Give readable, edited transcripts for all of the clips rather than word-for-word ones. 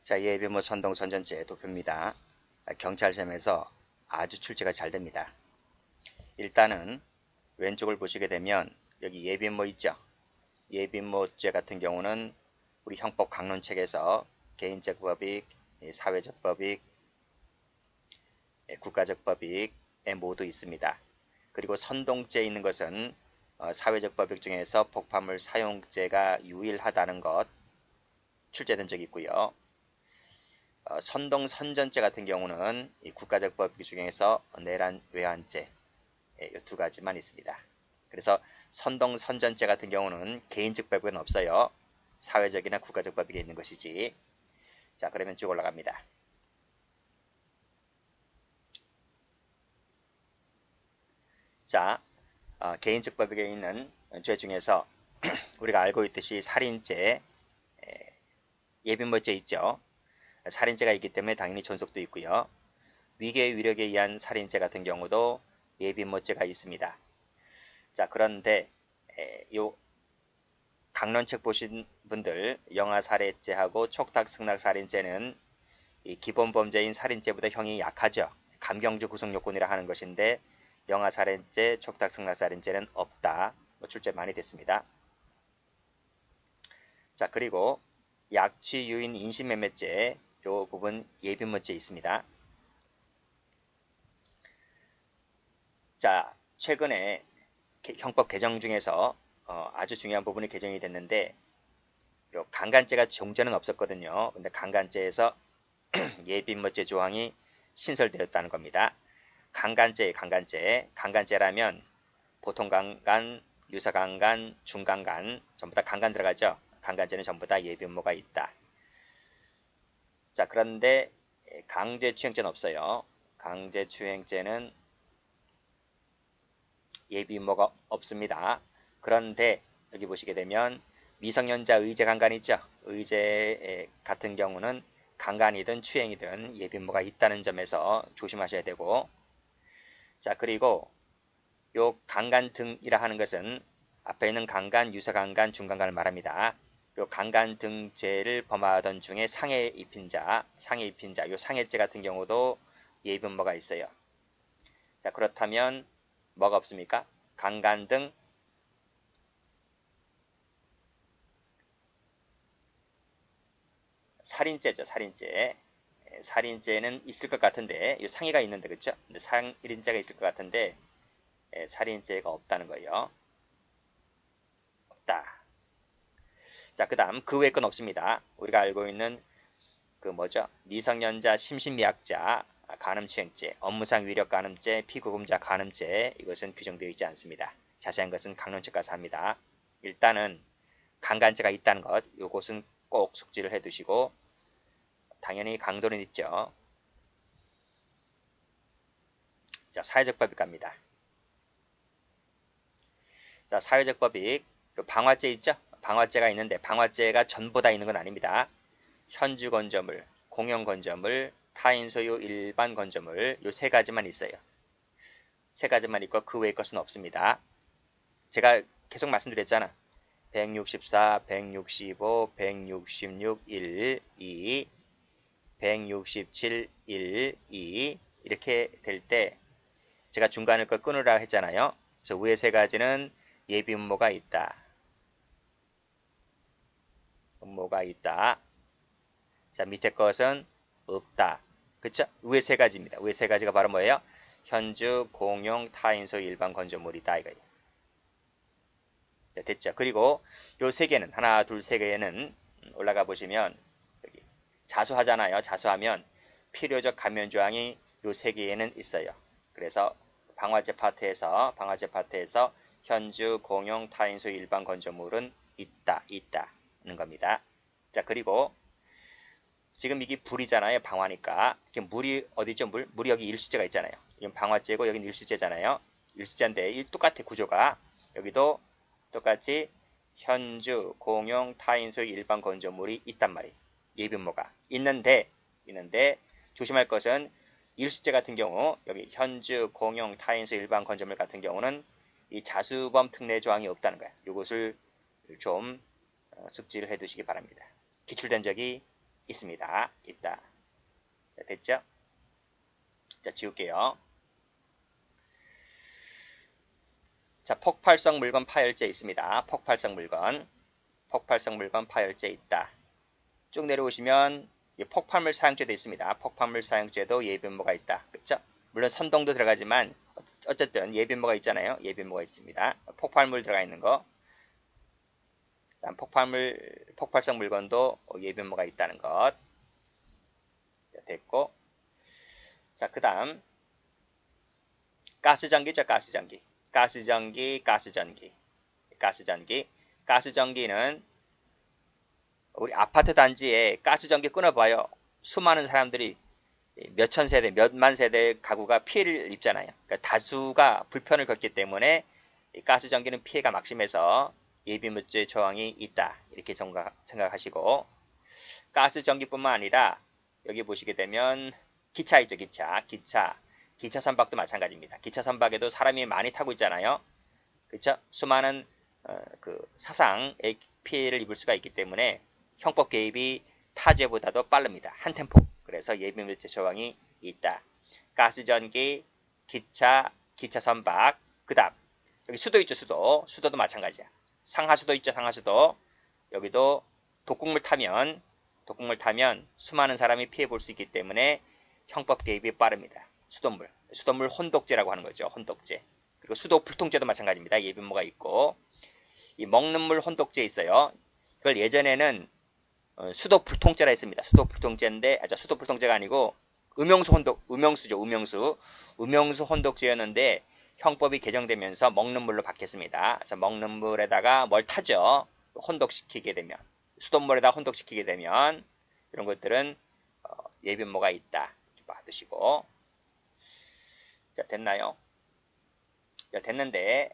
자, 예비모 선동선전제 도표입니다. 경찰샘에서 아주 출제가 잘 됩니다. 일단은 왼쪽을 보시게 되면 여기 예비모 있죠? 예비모죄 같은 경우는 우리 형법 강론책에서 개인적 법익, 사회적 법익, 국가적 법익에 모두 있습니다. 그리고 선동죄 있는 것은 사회적 법익 중에서 폭파물 사용죄가 유일하다는 것 출제된 적이 있고요. 선동선전죄 같은 경우는 이 국가적 법규 중에서 내란 외환죄 이 두 가지만 있습니다. 그래서 선동선전죄 같은 경우는 개인적 법익은 없어요. 사회적이나 국가적 법익에 있는 것이지. 자, 그러면 쭉 올라갑니다. 자, 개인적 법익에 있는 죄 중에서 우리가 알고 있듯이 살인죄, 예비모죄 있죠. 살인죄가 있기 때문에 당연히 존속도 있고요. 위계 위력에 의한 살인죄 같은 경우도 예비모죄가 있습니다. 자, 그런데 요 강론책 보신 분들 영아살해죄하고 촉탁승낙살인죄는 이 기본범죄인 살인죄보다 형이 약하죠. 감경주 구속요건이라 하는 것인데 영아살인죄, 촉탁승낙살인죄는 없다. 출제 많이 됐습니다. 자, 그리고 약취, 유인, 인신매매죄 요 부분 예비모죄 있습니다. 자, 최근에 형법 개정 중에서 아주 중요한 부분이 개정이 됐는데 요 강간죄가 종전은 없었거든요. 근데 강간죄에서 예비모죄 조항이 신설되었다는 겁니다. 강간죄라면 보통 강간, 유사 강간, 중강간 전부 다 강간 들어가죠. 강간죄는 전부 다 예비모가 있다. 자, 그런데 강제추행죄는 없어요. 강제추행죄는 예비모가 없습니다. 그런데 여기 보시게 되면 미성년자 의제 강간 있죠. 의제 같은 경우는 강간이든 추행이든 예비모가 있다는 점에서 조심하셔야 되고, 자, 그리고 요 강간 등이라 하는 것은 앞에 있는 강간, 유사 강간, 중강간을 말합니다. 요 강간 등 죄를 범하던 중에 상해 입힌 자, 요 상해죄 같은 경우도 예비모가 있어요. 자, 그렇다면 뭐가 없습니까? 강간 등 살인죄죠. 살인죄는 있을 것 같은데 이 상해가 있는데 그렇죠? 근데 살인죄가 있을 것 같은데 살인죄가 없다는 거예요. 없다. 자, 그 다음 그 외의 건 없습니다. 우리가 알고 있는 그 뭐죠? 미성년자 심신미약자 간음추행죄, 업무상 위력 간음죄, 피구금자 간음죄 이것은 규정되어 있지 않습니다. 자세한 것은 강론책 가서 합니다. 일단은 강간죄가 있다는 것, 이것은 꼭 숙지를 해두시고 당연히 강도는 있죠. 자, 사회적 법익 갑니다. 자, 사회적 법익 방화죄 있죠? 방화죄가 있는데 방화죄가 전부 다 있는 건 아닙니다. 현주 건조물, 공용 건조물, 타인 소유 일반 건조물 요 세 가지만 있어요. 세 가지만 있고 그 외의 것은 없습니다. 제가 계속 말씀드렸잖아. 164, 165, 166, 1, 2, 167, 1, 2 이렇게 될 때 제가 중간에 거 끊으라 했잖아요. 그래서 위에 세 가지는 예비 음모가 있다. 음모가 있다. 자, 밑에 것은 없다. 그쵸? 위에 세 가지입니다. 위에 세 가지가 바로 뭐예요? 현주, 공용, 타인소, 일반 건조물이다. 이거예요. 자, 됐죠? 그리고 요 세 개는 하나, 둘, 세 개는 올라가 보시면 여기 자수하잖아요. 자수하면 필요적 감면 조항이 요 세 개에는 있어요. 그래서 방화제 파트에서 현주, 공용, 타인소, 일반 건조물은 있다는 겁니다. 자, 그리고 지금 이게 불이잖아요. 방화니까. 물이 어디죠? 물이 여기 일수제가 있잖아요. 이건 방화제고 여기는 일수제잖아요. 일수제인데 똑같아 구조가. 여기도 똑같이 현주, 공용, 타인소, 일반 건조물이 있단 말이에요. 예비음모가 있는데 조심할 것은 일수제 같은 경우 여기 현주, 공용, 타인소, 일반 건조물 같은 경우는 이 자수범 특례 조항이 없다는 거야. 이것을 좀 숙지를 해두시기 바랍니다. 기출된 적이 있습니다. 있다. 자, 됐죠? 자, 지울게요. 자, 폭발성 물건 파열제 있습니다. 폭발성 물건. 폭발성 물건 파열제 있다. 쭉 내려오시면 폭발물 사용제도 있습니다. 폭발물 사용제도 예비면모가 있다. 그쵸? 물론 선동도 들어가지만 어쨌든 예비면모가 있잖아요. 예비면모가 있습니다. 폭발물 들어가 있는 거. 폭발성 물건도 예비면모가 있다는 것. 됐고. 자, 그 다음 가스전기죠. 가스전기. 가스전기는 우리 아파트 단지에 가스전기 끊어봐요. 수많은 사람들이 몇천 세대, 몇만 세대 가구가 피해를 입잖아요. 그러니까 다수가 불편을 겪기 때문에 가스전기는 피해가 막심해서 예비물질 조항이 있다. 이렇게 생각하시고, 가스전기뿐만 아니라 여기 보시게 되면 기차 있죠. 기차 선박도 마찬가지입니다. 기차 선박에도 사람이 많이 타고 있잖아요. 그렇죠? 수많은 사상의 피해를 입을 수가 있기 때문에 형법 개입이 타죄보다도 빠릅니다. 한 템포. 그래서 예비물질 조항이 있다. 가스전기, 기차 선박, 그 다음 여기 수도 있죠. 수도도 마찬가지야. 상하수도 있죠. 상하수도. 여기도 독극물 타면 수많은 사람이 피해 볼 수 있기 때문에 형법 개입이 빠릅니다. 수돗물 혼독제라고 하는 거죠. 혼독제. 그리고 수도 불통제도 마찬가지입니다. 예비면모가 있고, 이 먹는 물 혼독제 있어요. 이걸 예전에는 수도 불통제라 했습니다. 수도 불통제가 아니고 음용수죠. 음용수 혼독제였는데 형법이 개정되면서 먹는 물로 바뀌었습니다. 그래서 먹는 물에다가 뭘 타죠. 혼독시키게 되면, 수돗물에다 혼독시키게 되면 이런 것들은 예비면모가 있다. 이렇게 봐두시고. 자, 됐나요? 자, 됐는데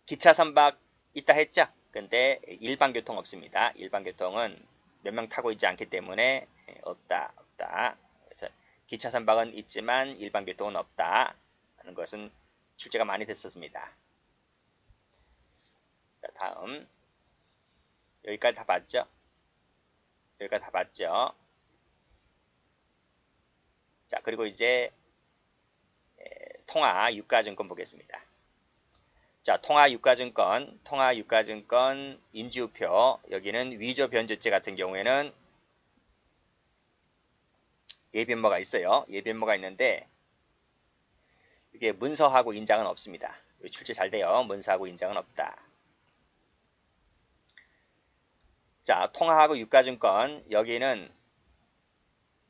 기차 선박 있다 했죠? 근데 일반 교통 없습니다. 일반 교통은 몇 명 타고 있지 않기 때문에 없다. 그래서 기차 선박은 있지만 일반 교통은 없다 하는 것은 출제가 많이 됐었습니다. 자, 다음 여기까지 다 봤죠? 자, 그리고 이제 통화 유가증권 보겠습니다. 자, 통화 유가증권 인지우표, 여기는 위조 변조죄 같은 경우에는 예비면모가 있어요. 예비면모가 있는데 이게 문서하고 인장은 없습니다. 출제 잘 돼요. 문서하고 인장은 없다. 자, 통화하고 유가증권, 여기는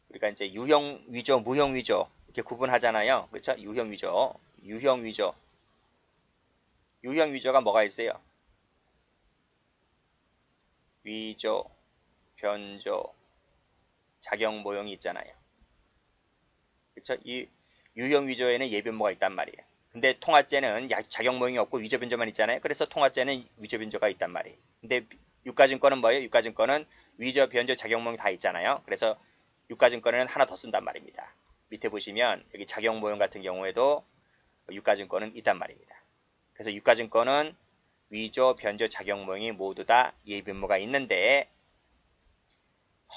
우리가 이제 유형 위조, 무형 위조 이렇게 구분하잖아요. 그렇죠? 유형 위조가 뭐가 있어요? 위조, 변조, 작용 모형이 있잖아요. 그렇죠? 이 유형 위조에는 예비면모가 있단 말이에요. 근데 통화죄는 작용 모형이 없고 위조 변조만 있잖아요. 그래서 통화죄는 위조 변조가 있단 말이에요. 근데 유가증권은 뭐예요? 유가증권은 위조 변조 작용 모형이 다 있잖아요. 그래서 유가증권에는 하나 더 쓴단 말입니다. 밑에 보시면 여기 작용 모형 같은 경우에도 유가증권은 있단 말입니다. 그래서 유가증권은 위조, 변조, 작용 모형이 모두 다 예비면모가 있는데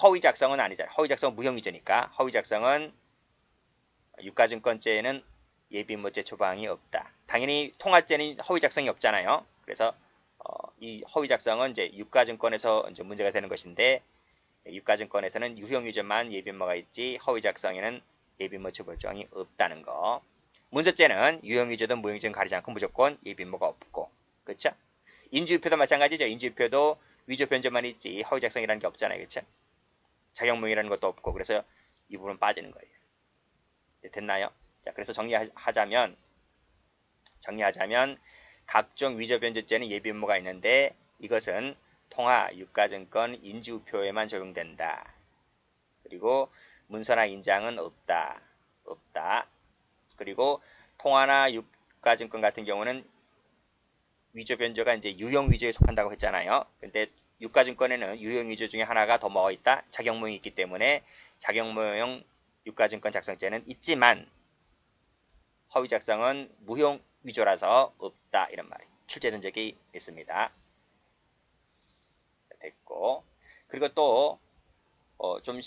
허위 작성은 아니잖아요. 허위 작성은 무형위조니까. 허위 작성은 유가증권죄에는 예비면모죄 조항이 없다. 당연히 통화죄는 허위 작성이 없잖아요. 그래서 이 허위 작성은 이제 유가증권에서 이제 문제가 되는 것인데, 유가증권에서는 유형위조만 예비면모가 있지 허위 작성에는 예비면모 처벌 조항이 없다는 거. 문서죄는 유형위조든 무형위조든 가리지 않고 무조건 예비면모가 없고, 그렇죠? 인지우표도 마찬가지죠. 인지우표도 위조 변조만 있지 허위 작성이라는 게 없잖아요, 그렇죠? 작용무형이라는 것도 없고, 그래서 이 부분 빠지는 거예요. 됐나요? 자, 그래서 정리하자면 각종 위조 변조죄는 예비면모가 있는데 이것은 통화, 유가증권, 인지우표에만 적용된다. 그리고 문서나 인장은 없다. 그리고 통화나 유가증권 같은 경우는 위조 변조가 이제 유형 위조에 속한다고 했잖아요. 근데 유가증권에는 유형 위조 중에 하나가 더 뭐가 있다? 작용모형이 있기 때문에 작용모형 유가증권 작성죄는 있지만 허위 작성은 무형 위조라서 없다. 이런 말이 출제된 적이 있습니다. 됐고, 그리고 또 좀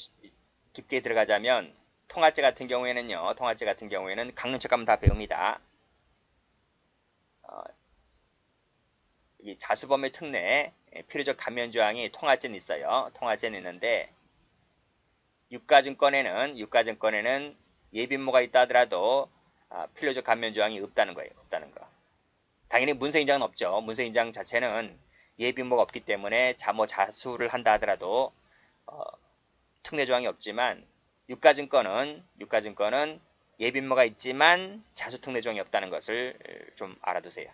깊게 들어가자면 통화제 같은 경우에는요. 통화제 같은 경우에는 강론책 가면 다 배웁니다. 이 자수범의 특례 필요적 감면 조항이 통화제는 있어요. 통화제는 있는데 유가증권에는 예비모가 있다 하더라도 필요적 감면 조항이 없다는 거예요. 없다는 거. 당연히 문서인장은 없죠. 문서인장 자체는 예비모가 없기 때문에 자수를 한다 하더라도 특례 조항이 없지만 유가증권은 예비모가 있지만 자수특례 조항이 없다는 것을 좀 알아두세요.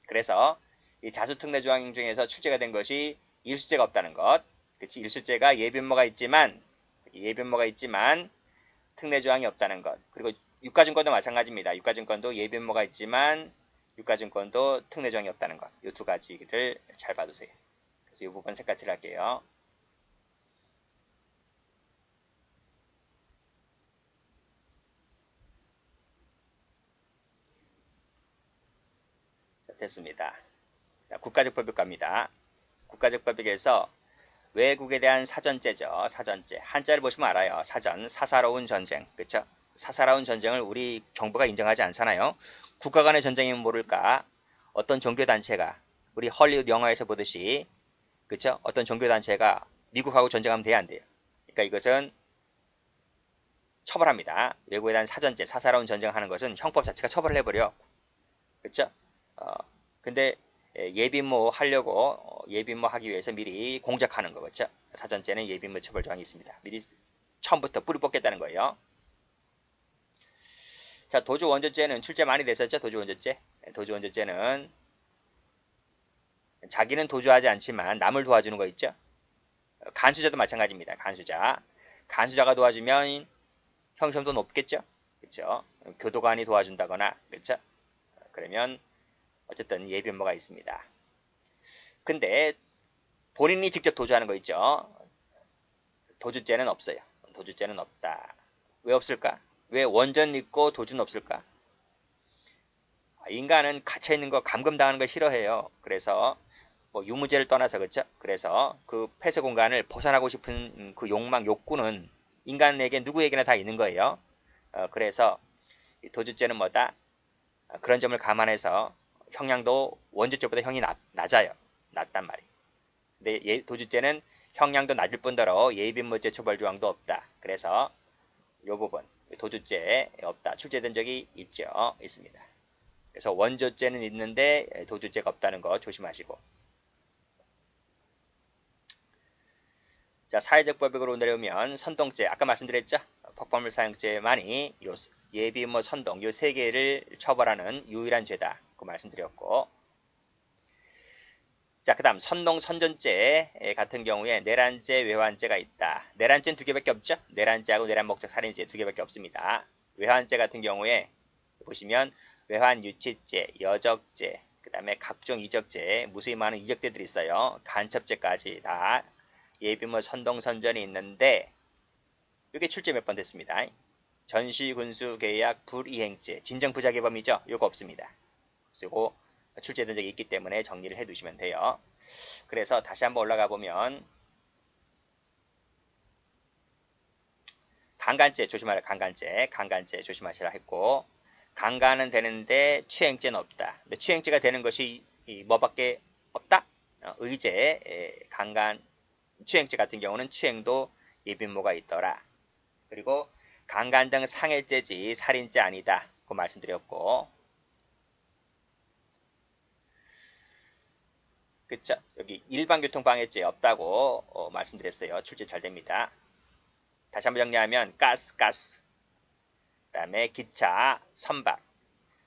그래서 이 자수특례 조항 중에서 출제가 된 것이 일수죄가 없다는 것. 그치? 일수죄가 예비모가 있지만 특례 조항이 없다는 것. 그리고 유가증권도 마찬가지입니다. 유가증권도 예비모가 있지만 유가증권도 특례 조항이 없다는 것. 이 두 가지를 잘 봐두세요. 그래서 이 부분 색깔칠을 할게요. 자, 됐습니다. 자, 국가적법역 갑니다. 국가적법역에서 외국에 대한 사전죄죠. 사전죄. 한자를 보시면 알아요. 사전, 사사로운 전쟁. 그쵸? 사사로운 전쟁을 우리 정부가 인정하지 않잖아요. 국가 간의 전쟁이면 모를까? 어떤 종교단체가, 우리 헐리우드 영화에서 보듯이, 그쵸? 어떤 종교단체가 미국하고 전쟁하면 돼야 안 돼요. 그러니까 이것은 처벌합니다. 외국에 대한 사전죄, 사사로운 전쟁하는 것은 형법 자체가 처벌을 해버려. 그쵸? 근데 예비모 하려고 예비모 하기 위해서 미리 공작하는 거겠죠. 사전죄는 예비모 처벌 조항이 있습니다. 미리 처음부터 뿌리 뽑겠다는 거예요. 자, 도주원조죄는 출제 많이 됐었죠. 도주원조죄는 자기는 도주하지 않지만 남을 도와주는 거 있죠. 간수자도 마찬가지입니다. 간수자가 도와주면 형성도 높겠죠. 그렇죠. 교도관이 도와준다거나 그렇죠. 그러면 어쨌든 예비모가 있습니다. 근데 본인이 직접 도주하는 거 있죠. 도주죄는 없어요. 도주죄는 없다. 왜 없을까? 왜 원전 있고 도주는 없을까? 인간은 갇혀있는 거 감금당하는 거 싫어해요. 그래서 뭐 유무죄를 떠나서 그렇죠. 그래서 그 폐쇄 공간을 벗어나고 싶은 그 욕망, 욕구는 인간에게 누구에게나 다 있는 거예요. 그래서 도주죄는 뭐다? 그런 점을 감안해서 형량도 원죄죄보다 형이 낮아요. 낮단 말이에요. 근데 도주죄는 형량도 낮을 뿐더러 예비무죄 처벌 조항도 없다. 그래서 이 부분 도주죄 없다. 출제된 적이 있습니다. 그래서 원조죄는 있는데 도주죄가 없다는 거 조심하시고. 자, 사회적 법익으로 내려오면 선동죄, 아까 말씀드렸죠? 폭발물 사용죄만이 예비모 선동 이 세 개를 처벌하는 유일한 죄다. 그 말씀드렸고. 자, 그 다음 선동선전죄 같은 경우에 내란죄, 외환죄가 있다. 내란죄는 두 개밖에 없죠? 내란죄하고 내란목적 살인죄 두 개밖에 없습니다. 외환죄 같은 경우에 보시면 외환유치죄, 여적죄, 그 다음에 각종 이적죄, 무수히 많은 이적죄들이 있어요. 간첩죄까지 다 예비모 선동선전이 있는데 이게 출제 몇 번 됐습니다. 전시군수계약 불이행죄, 진정부자개범이죠? 이거 없습니다. 그리고 출제된 적이 있기 때문에 정리를 해 두시면 돼요. 그래서 다시 한번 올라가 보면 강간죄 조심하라. 강간죄 조심하시라 했고 강간은 되는데 추행죄는 없다. 근데 추행죄가 되는 것이 뭐밖에 없다? 의제, 강간, 추행죄 같은 경우는 추행도 예비모가 있더라. 그리고 강간 등 상해죄지 살인죄 아니다. 그 말씀드렸고 그쵸? 여기 일반교통방해죄 없다고 말씀드렸어요. 출제 잘 됩니다. 다시 한번 정리하면 가스, 그 다음에 기차, 선박,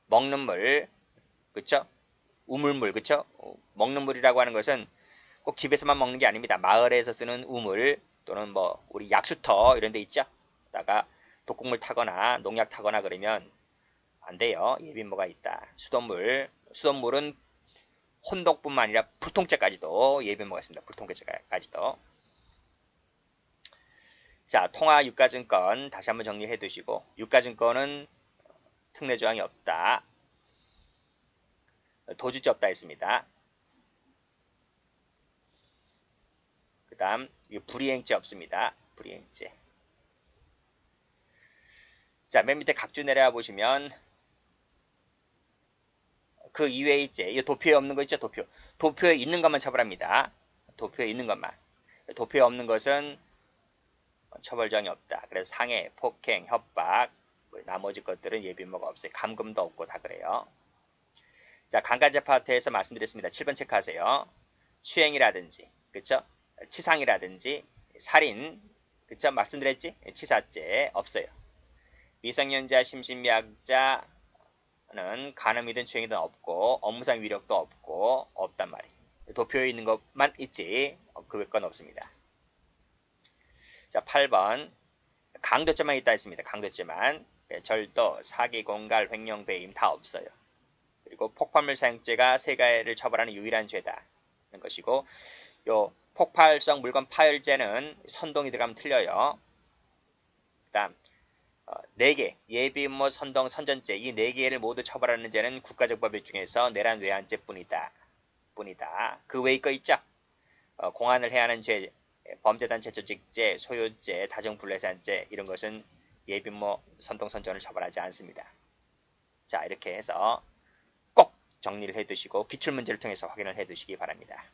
먹는 물, 그쵸? 우물물, 그쵸? 먹는 물이라고 하는 것은 꼭 집에서만 먹는 게 아닙니다. 마을에서 쓰는 우물 또는 뭐 우리 약수터 이런 데 있죠? 다가 독극물 타거나 농약 타거나 그러면 안 돼요. 예비모가 있다. 수돗물은 혼독뿐만 아니라 불통죄까지도 예비모가 있습니다. 불통죄까지도. 자, 통화 유가증권 다시 한번 정리해 두시고 유가증권은 특례 조항이 없다. 도주죄 없다 했습니다. 그 다음 불이행죄 없습니다. 불이행죄. 자, 맨 밑에 각주 내려와 보시면 그 이외의 죄, 이 도표에 없는 거 있죠? 도표에 있는 것만 처벌합니다. 도표에 있는 것만. 도표에 없는 것은 처벌정이 없다. 그래서 상해, 폭행, 협박, 나머지 것들은 예비무가 없어요. 감금도 없고 다 그래요. 자, 강간죄 파트에서 말씀드렸습니다. 7번 체크하세요. 추행이라든지, 그쵸? 치상이라든지, 살인, 그쵸? 말씀드렸지? 치사죄 없어요. 미성년자, 심신미약자는 간음이든 추행이든 없고, 업무상 위력도 없고, 없단 말이에요. 도표에 있는 것만 있지, 그 외 건 없습니다. 자, 8번. 강도죄만 있다 했습니다. 강도죄만. 절도, 사기, 공갈, 횡령, 배임 다 없어요. 그리고 폭발물 사용죄가 세가를 처벌하는 유일한 죄다는 것이고, 요 폭발성 물건 파열죄는 선동이 들어가면 틀려요. 그 다음 4개 예비음모 선동 선전죄 이 4개를 모두 처벌하는 죄는 국가적 법률 중에서 내란 외환죄뿐이다. 그 외의 거 있죠? 공안을 해야 하는 죄, 범죄단체 조직죄, 소유죄, 다중불례산죄 이런 것은 예비음모 선동 선전을 처벌하지 않습니다. 자, 이렇게 해서 꼭 정리를 해두시고 기출문제를 통해서 확인을 해두시기 바랍니다.